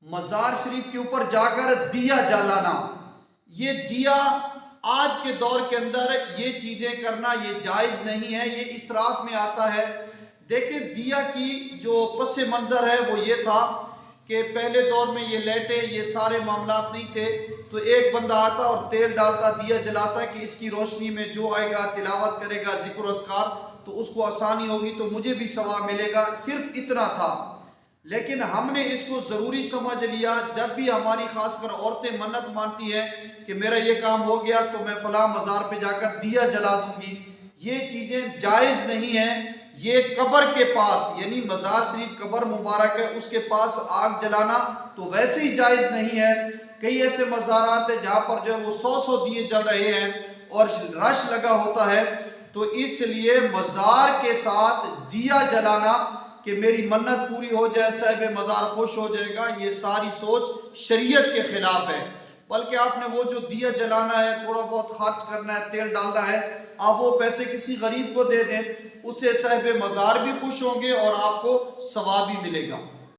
मज़ार शरीफ के ऊपर जाकर दिया जलाना, ये दिया आज के दौर के अंदर ये चीज़ें करना ये जायज़ नहीं है, ये इसराफ में आता है। देखिए दिया की जो पस मंज़र है वो ये था कि पहले दौर में ये लाइटें ये सारे मामलात नहीं थे, तो एक बंदा आता और तेल डालता दिया जलाता कि इसकी रोशनी में जो आएगा तिलावत करेगा ज़िक्र अज़कार तो उसको आसानी होगी तो मुझे भी सवाब मिलेगा, सिर्फ इतना था। लेकिन हमने इसको ज़रूरी समझ लिया, जब भी हमारी खासकर औरतें मन्नत मानती हैं कि मेरा ये काम हो गया तो मैं फ़लाँ मज़ार पे जाकर दिया जला दूंगी, ये चीज़ें जायज़ नहीं हैं। ये कब्र के पास यानी मज़ार शरीफ कब्र मुबारक है उसके पास आग जलाना तो वैसे ही जायज़ नहीं है। कई ऐसे मज़ारात हैं जहाँ पर जो है वो 100 दिए जल रहे हैं और रश लगा होता है, तो इसलिए मज़ार के साथ दिया जलाना कि मेरी मन्नत पूरी हो जाए साहिब मज़ार खुश हो जाएगा, ये सारी सोच शरीयत के खिलाफ है। बल्कि आपने वो जो दिया जलाना है, थोड़ा बहुत खर्च करना है, तेल डालना है, आप वो पैसे किसी गरीब को दे दें, उससे साहिब मज़ार भी खुश होंगे और आपको सवाब भी मिलेगा।